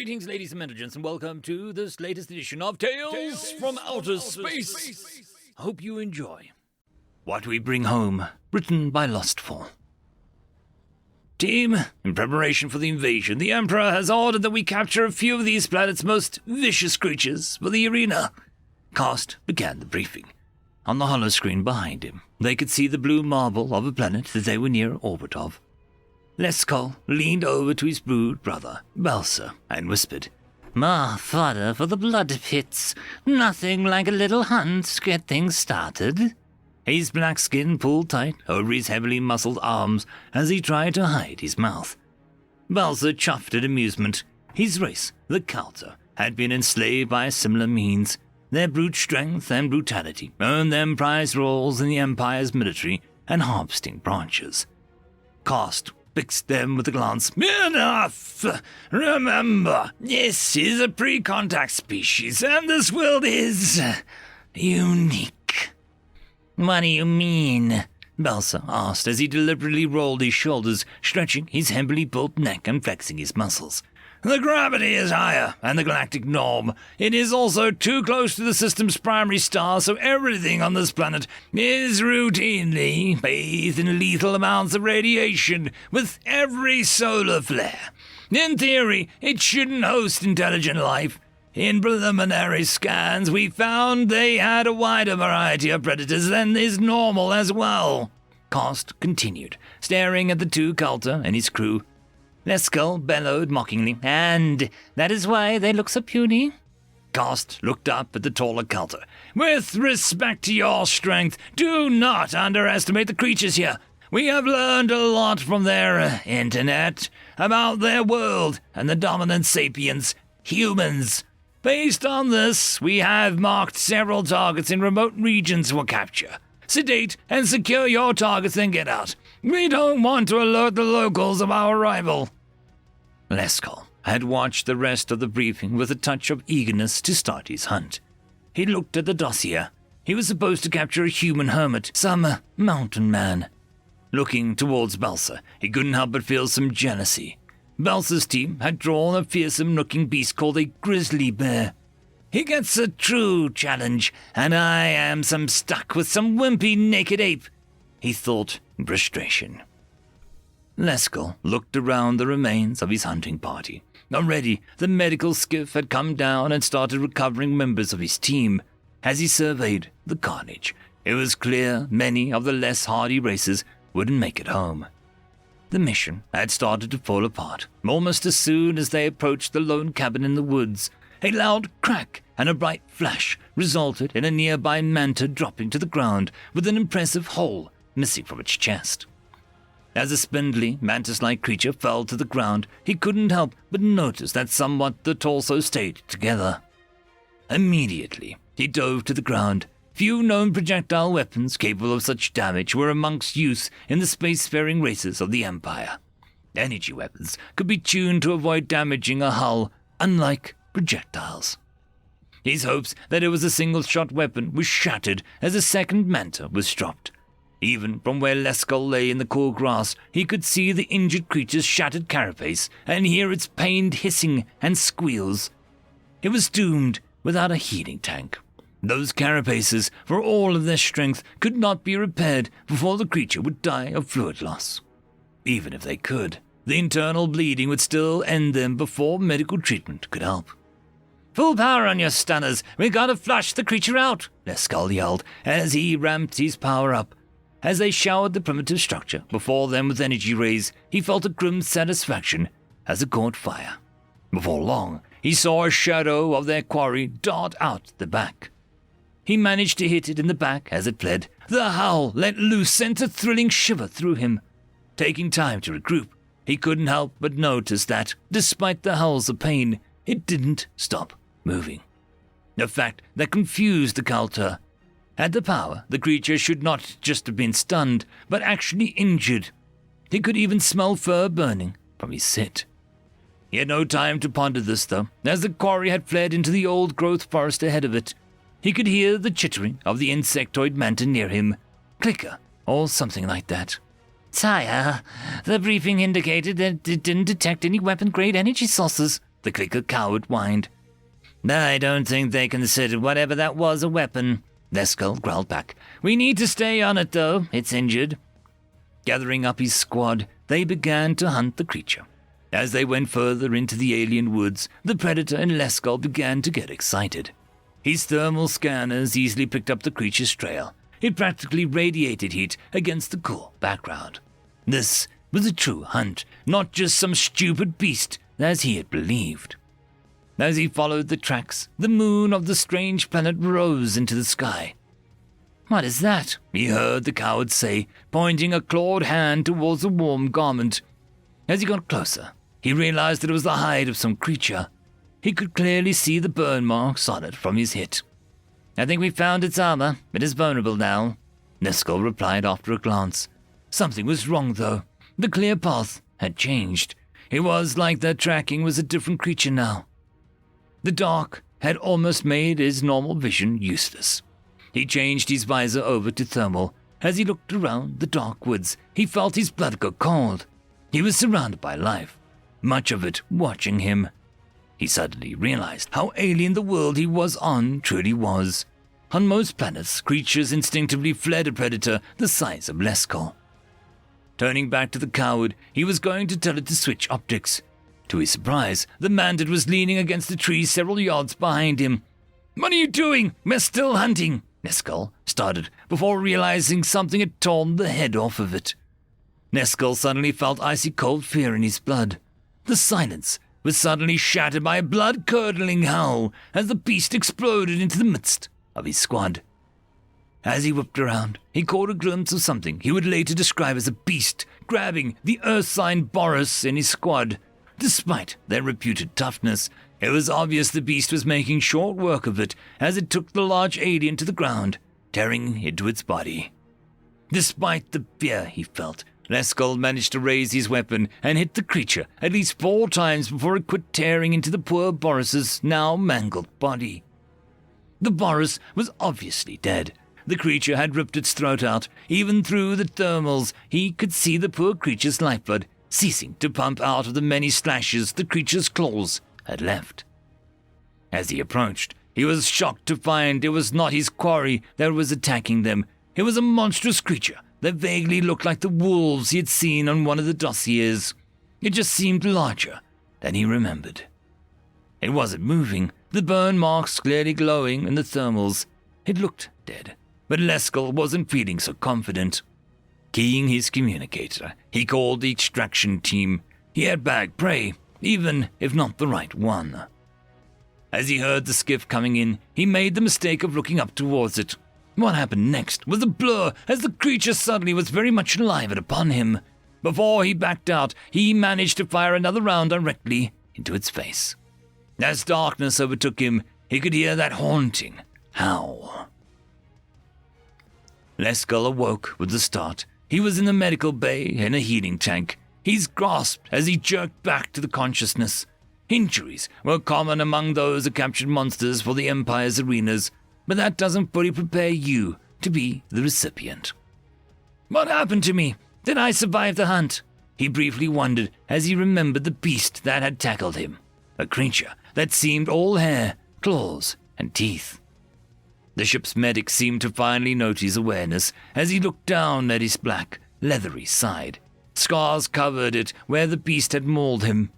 Greetings, ladies and gentlemen, and welcome to this latest edition of Tales from Outer Space. Hope you enjoy. What We Bring Home, written by Lustful. Team, in preparation for the invasion, the Emperor has ordered that we capture a few of these planet's most vicious creatures for the arena. Cast began the briefing. On the holoscreen behind him, they could see the blue marble of a planet that they were near orbit of. Leskol leaned over to his brood brother, Balsa, and whispered, "More fodder for the blood pits. Nothing like a little hunt to get things started." His black skin pulled tight over his heavily muscled arms as he tried to hide his mouth. Balsa chuffed at amusement. His race, the Kalta, had been enslaved by similar means. Their brute strength and brutality earned them prize roles in the Empire's military and harvesting branches. Cast fixed them with a glance. "Enough! Remember, this is a pre-contact species, and this world is unique." "What do you mean?" Balsa asked as he deliberately rolled his shoulders, stretching his heavily built neck and flexing his muscles. "The gravity is higher than the galactic norm. It is also too close to the system's primary star, so everything on this planet is routinely bathed in lethal amounts of radiation with every solar flare. In theory, it shouldn't host intelligent life. In preliminary scans, we found they had a wider variety of predators than is normal as well." Cost continued, staring at the two Kalta and his crew. Leskol bellowed mockingly, "And that is why they look so puny?" Cost looked up at the taller Kalta. "With respect to your strength, do not underestimate the creatures here. We have learned a lot from their internet about their world and the dominant sapiens, humans. Based on this, we have marked several targets in remote regions for capture. Sedate and secure your targets and get out. We don't want to alert the locals of our arrival." Leskol had watched the rest of the briefing with a touch of eagerness to start his hunt. He looked at the dossier. He was supposed to capture a human hermit, some mountain man. Looking towards Balsa, he couldn't help but feel some jealousy. Balsa's team had drawn a fearsome-looking beast called a grizzly bear. He gets a true challenge, and I am stuck with some wimpy naked ape, he thought in frustration. Leskol looked around the remains of his hunting party. Already, the medical skiff had come down and started recovering members of his team. As he surveyed the carnage, it was clear many of the less hardy races wouldn't make it home. The mission had started to fall apart almost as soon as they approached the lone cabin in the woods. A loud crack and a bright flash resulted in a nearby manta dropping to the ground with an impressive hole missing from its chest. As a spindly, mantis-like creature fell to the ground, he couldn't help but notice that somewhat the torso stayed together. Immediately, he dove to the ground. Few known projectile weapons capable of such damage were amongst use in the spacefaring races of the Empire. Energy weapons could be tuned to avoid damaging a hull, unlike projectiles. His hopes that it was a single-shot weapon was shattered as a second manta was dropped. Even from where Leskol lay in the cool grass, he could see the injured creature's shattered carapace and hear its pained hissing and squeals. It was doomed without a healing tank. Those carapaces, for all of their strength, could not be repaired before the creature would die of fluid loss. Even if they could, the internal bleeding would still end them before medical treatment could help. "Full power on your stunners! We gotta flush the creature out!" Leskol yelled as he ramped his power up. As they showered the primitive structure before them with energy rays, he felt a grim satisfaction as it caught fire. Before long, he saw a shadow of their quarry dart out the back. He managed to hit it in the back as it fled. The howl let loose sent a thrilling shiver through him. Taking time to regroup, he couldn't help but notice that, despite the howls of pain, it didn't stop moving. A fact that confused the Kalta. At the power, the creature should not just have been stunned, but actually injured. He could even smell fur burning from his sit. He had no time to ponder this, though, as the quarry had fled into the old-growth forest ahead of it. He could hear the chittering of the insectoid manta near him. Clicker, or something like that. "Sire, the briefing indicated that it didn't detect any weapon-grade energy sources," the clicker coward whined. I don't think they considered whatever that was a weapon, Leskull growled back. We need to stay on it, though. It's injured. Gathering up his squad, they began to hunt the creature. As they went further into the alien woods, the predator and Leskull began to get excited. His thermal scanners easily picked up the creature's trail. It practically radiated heat against the cool background. This was a true hunt, not just some stupid beast, as he had believed. As he followed the tracks, the moon of the strange planet rose into the sky. What is that? He heard the coward say, pointing a clawed hand towards a warm garment. As he got closer, he realized that it was the hide of some creature. He could clearly see the burn marks on it from his hit. I think we found its armor. It is vulnerable now, Neskull replied after a glance. Something was wrong, though. The clear path had changed. It was like their tracking was a different creature now. The dark had almost made his normal vision useless. He changed his visor over to thermal. As he looked around the dark woods, he felt his blood go cold. He was surrounded by life, much of it watching him. He suddenly realized how alien the world he was on truly was. On most planets, creatures instinctively fled a predator the size of Leskull. Turning back to the coward, he was going to tell it to switch optics. To his surprise, the Mandate was leaning against a tree several yards behind him. What are you doing? We're still hunting, Neskull started, before realizing something had torn the head off of it. Neskull suddenly felt icy cold fear in his blood. The silence was suddenly shattered by a blood-curdling howl as the beast exploded into the midst of his squad. As he whipped around, he caught a glimpse of something he would later describe as a beast grabbing the Earth-sign Boris in his squad. Despite their reputed toughness, it was obvious the beast was making short work of it as it took the large alien to the ground, tearing into its body. Despite the fear he felt, Leskull managed to raise his weapon and hit the creature at least 4 times before it quit tearing into the poor Boris's now mangled body. The Boris was obviously dead. The creature had ripped its throat out. Even through the thermals, he could see the poor creature's lifeblood ceasing to pump out of the many slashes the creature's claws had left. As he approached, he was shocked to find it was not his quarry that was attacking them. It was a monstrous creature that vaguely looked like the wolves he had seen on one of the dossiers. It just seemed larger than he remembered. It wasn't moving, the burn marks clearly glowing in the thermals. It looked dead, but Leskull wasn't feeling so confident. Keying his communicator, he called the extraction team. He had bagged prey, even if not the right one. As he heard the skiff coming in, he made the mistake of looking up towards it. What happened next was a blur as the creature suddenly was very much alive and upon him. Before he backed out, he managed to fire another round directly into its face. As darkness overtook him, he could hear that haunting howl. Leskull awoke with a start. He was in the medical bay in a healing tank. He's gasped as he jerked back to the consciousness. Injuries were common among those who captured monsters for the Empire's arenas, but that doesn't fully prepare you to be the recipient. What happened to me? Did I survive the hunt? He briefly wondered as he remembered the beast that had tackled him, a creature that seemed all hair, claws, and teeth. The ship's medic seemed to finally note his awareness as he looked down at his black, leathery side. Scars covered it where the beast had mauled him.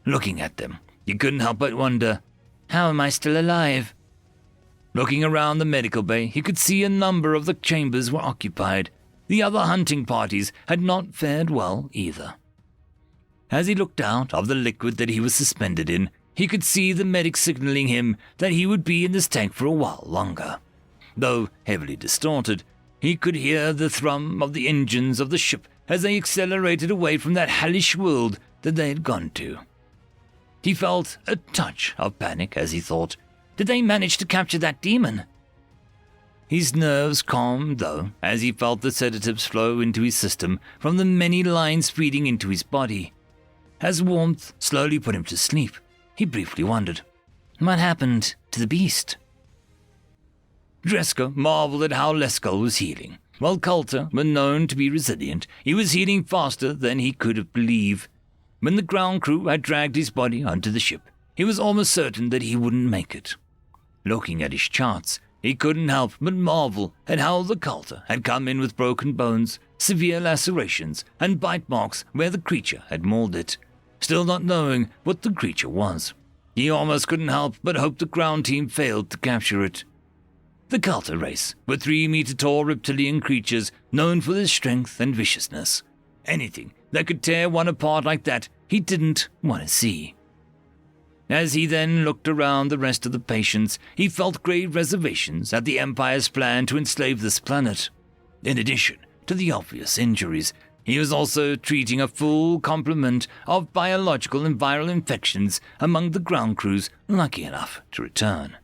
Looking at them, he couldn't help but wonder, how am I still alive? Looking around the medical bay, he could see a number of the chambers were occupied. The other hunting parties had not fared well either. As he looked out of the liquid that he was suspended in, he could see the medic signaling him that he would be in this tank for a while longer. Though heavily distorted, he could hear the thrum of the engines of the ship as they accelerated away from that hellish world that they had gone to. He felt a touch of panic as he thought, did they manage to capture that demon? His nerves calmed, though, as he felt the sedatives flow into his system from the many lines feeding into his body. As warmth slowly put him to sleep, he briefly wondered, what happened to the beast? Dreska marveled at how Leskull was healing. While Coulter were known to be resilient, he was healing faster than he could have believed. When the ground crew had dragged his body onto the ship, he was almost certain that he wouldn't make it. Looking at his charts, he couldn't help but marvel at how the culter had come in with broken bones, severe lacerations, and bite marks where the creature had mauled it. Still not knowing what the creature was, he almost couldn't help but hope the ground team failed to capture it. The culter race were 3-meter-tall reptilian creatures known for their strength and viciousness. Anything that could tear one apart like that he didn't want to see. As he then looked around the rest of the patients, he felt grave reservations at the Empire's plan to enslave this planet. In addition to the obvious injuries, he was also treating a full complement of biological and viral infections among the ground crews lucky enough to return.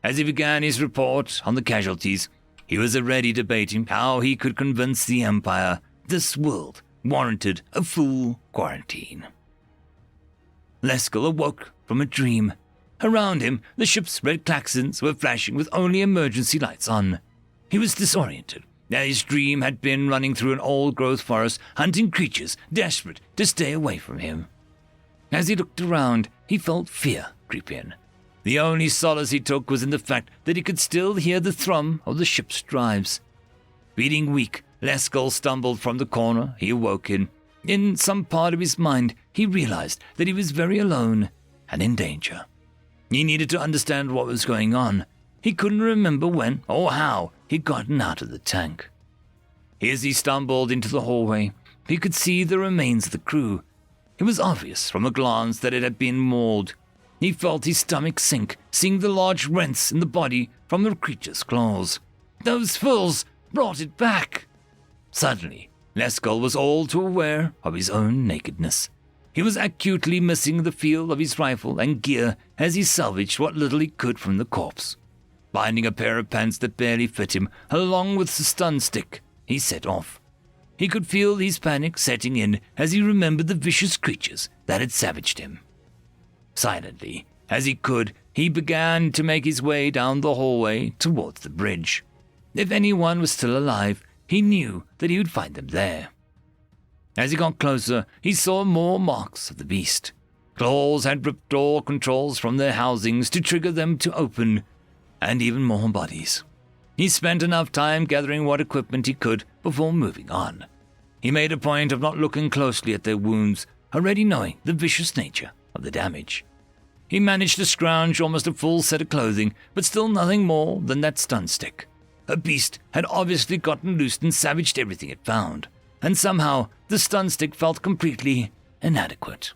As he began his report on the casualties, he was already debating how he could convince the Empire this world warranted a full quarantine. Lesko awoke from a dream. Around him, the ship's red klaxons were flashing with only emergency lights on. He was disoriented. His dream had been running through an old-growth forest, hunting creatures desperate to stay away from him. As he looked around, he felt fear creep in. The only solace he took was in the fact that he could still hear the thrum of the ship's drives. Feeling weak, Lesko stumbled from the corner he awoke in. In some part of his mind, he realized that he was very alone and in danger. He needed to understand what was going on. He couldn't remember when or how he'd gotten out of the tank. As he stumbled into the hallway, he could see the remains of the crew. It was obvious from a glance that it had been mauled. He felt his stomach sink, seeing the large rents in the body from the creature's claws. Those fools brought it back! Suddenly, Lesko was all too aware of his own nakedness. He was acutely missing the feel of his rifle and gear as he salvaged what little he could from the corpse. Finding a pair of pants that barely fit him, along with the stun stick, he set off. He could feel his panic setting in as he remembered the vicious creatures that had savaged him. Silently, as he could, he began to make his way down the hallway towards the bridge. If anyone was still alive, he knew that he would find them there. As he got closer, he saw more marks of the beast. Claws had ripped door controls from their housings to trigger them to open, and even more bodies. He spent enough time gathering what equipment he could before moving on. He made a point of not looking closely at their wounds, already knowing the vicious nature of the damage. He managed to scrounge almost a full set of clothing, but still nothing more than that stun stick. A beast had obviously gotten loose and savaged everything it found, and somehow the stun stick felt completely inadequate.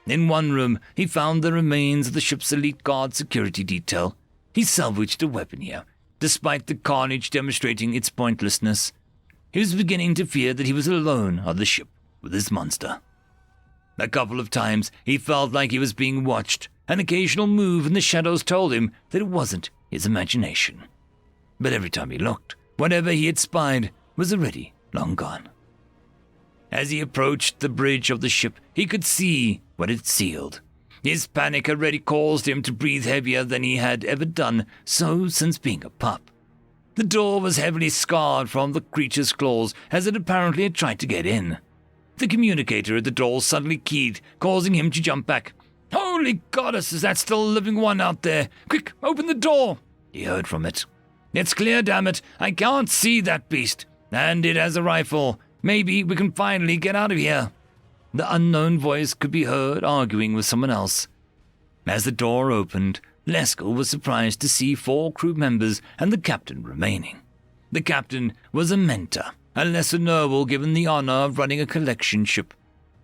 In one room, he found the remains of the ship's elite guard security detail. He salvaged a weapon here, despite the carnage demonstrating its pointlessness. He was beginning to fear that he was alone on the ship with his monster. A couple of times, he felt like he was being watched. An occasional move in the shadows told him that it wasn't his imagination. But every time he looked, whatever he had spied was already long gone. As he approached the bridge of the ship, he could see what it sealed. His panic already caused him to breathe heavier than he had ever done so since being a pup. The door was heavily scarred from the creature's claws as it apparently had tried to get in. The communicator at the door suddenly keyed, causing him to jump back. "Holy goddess, is that still a living one out there? Quick, open the door!" he heard from it. "It's clear, damn it. I can't see that beast. And it has a rifle. Maybe we can finally get out of here." The unknown voice could be heard arguing with someone else. As the door opened, Lesko was surprised to see 4 crew members and the captain remaining. The captain was a mentor, a lesser noble given the honor of running a collection ship.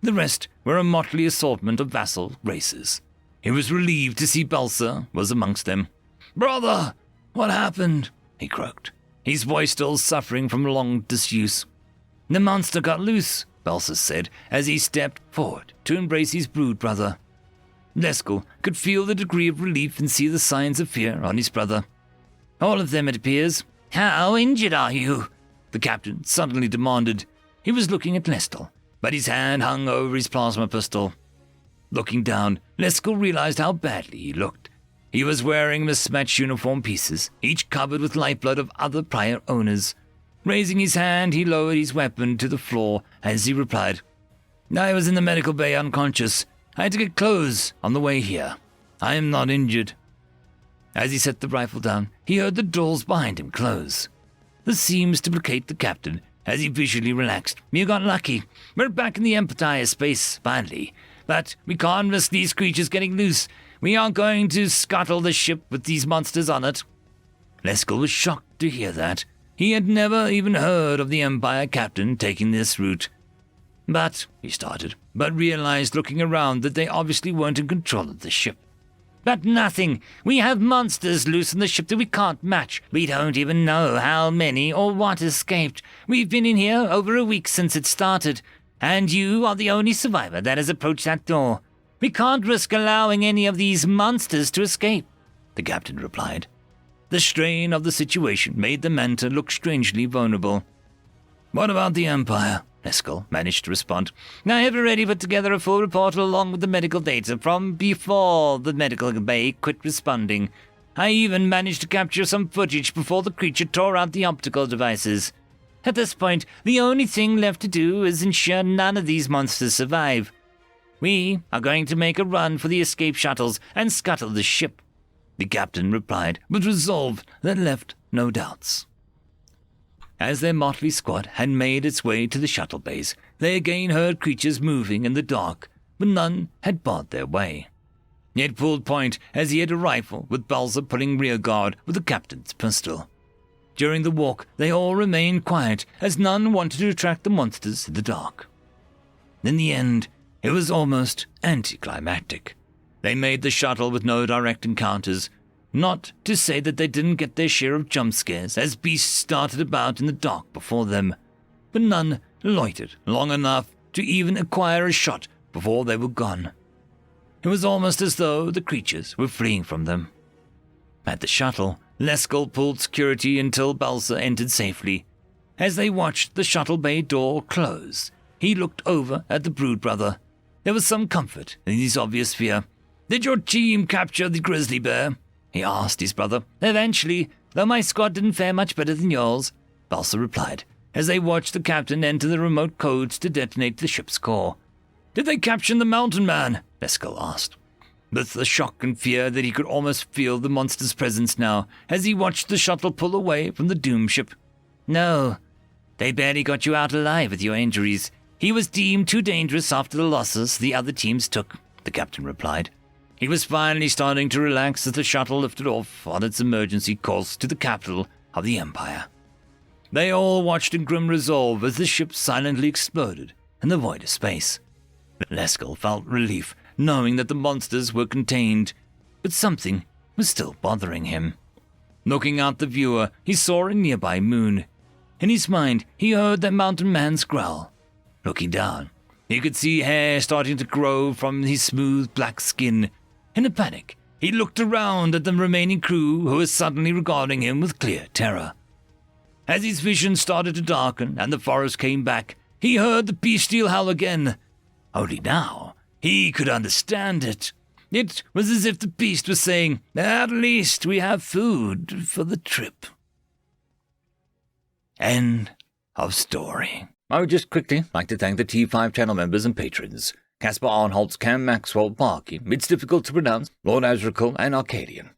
The rest were a motley assortment of vassal races. He was relieved to see Belsa was amongst them. "Brother, what happened?" he croaked, his voice still suffering from long disuse. "The monster got loose," Belsa said as he stepped forward to embrace his brood brother. Lesko could feel the degree of relief and see the signs of fear on his brother. "All of them, it appears." "How injured are you?" the captain suddenly demanded. He was looking at Lestal, but his hand hung over his plasma pistol. Looking down, Lesko realized how badly he looked. He was wearing mismatched uniform pieces, each covered with lifeblood of other prior owners. Raising his hand, he lowered his weapon to the floor as he replied, "I was in the medical bay unconscious. I had to get clothes on the way here. I am not injured." As he set the rifle down, he heard the doors behind him close. This seems to placate the captain, as he visually relaxed. "You got lucky. We're back in the Empire space, finally. But we can't risk these creatures getting loose. We aren't going to scuttle the ship with these monsters on it." Leskill was shocked to hear that. He had never even heard of the Empire captain taking this route. "But," he started, but realized looking around that they obviously weren't in control of the ship. "But nothing. We have monsters loose in the ship that we can't match. We don't even know how many or what escaped. We've been in here over a week since it started, and you are the only survivor that has approached that door. We can't risk allowing any of these monsters to escape," the captain replied. The strain of the situation made the Manta look strangely vulnerable. "What about the Empire?" Leskill managed to respond. "I have already put together a full report along with the medical data from before the medical bay quit responding. I even managed to capture some footage before the creature tore out the optical devices. At this point, the only thing left to do is ensure none of these monsters survive. We are going to make a run for the escape shuttles and scuttle the ship," the captain replied with resolve that left no doubts. As their motley squad had made its way to the shuttle bays, they again heard creatures moving in the dark, but none had barred their way. It pulled point as he had a rifle, with Balzer pulling rear guard with the captain's pistol. During the walk, they all remained quiet, as none wanted to attract the monsters in the dark. In the end, it was almost anticlimactic. They made the shuttle with no direct encounters, not to say that they didn't get their share of jump scares as beasts started about in the dark before them, but none loitered long enough to even acquire a shot before they were gone. It was almost as though the creatures were fleeing from them. At the shuttle, Leskill pulled security until Balsa entered safely. As they watched the shuttle bay door close, he looked over at the Brood Brother. There was some comfort in his obvious fear. "Did your team capture the grizzly bear?" he asked his brother. "Eventually, though my squad didn't fare much better than yours," Balsa replied, as they watched the captain enter the remote codes to detonate the ship's core. "Did they capture the mountain man?" Leskill asked, with the shock and fear that he could almost feel the monster's presence now, as he watched the shuttle pull away from the doom ship. "No, they barely got you out alive with your injuries. He was deemed too dangerous after the losses the other teams took," the captain replied. He was finally starting to relax as the shuttle lifted off on its emergency course to the capital of the Empire. They all watched in grim resolve as the ship silently exploded in the void of space. Leskill felt relief, knowing that the monsters were contained, but something was still bothering him. Looking out the viewer, he saw a nearby moon. In his mind, he heard that mountain man's growl. Looking down, he could see hair starting to grow from his smooth black skin. In a panic, he looked around at the remaining crew who were suddenly regarding him with clear terror. As his vision started to darken and the forest came back, he heard the bestial howl again. Only now, he could understand it. It was as if the beast was saying, "At least we have food for the trip." End of story. I would just quickly like to thank the T5 channel members and patrons. Caspar Arnholtz, Cam Maxwell, Barkey, It's Difficult to Pronounce, Lord Azrakul, and Arcadian.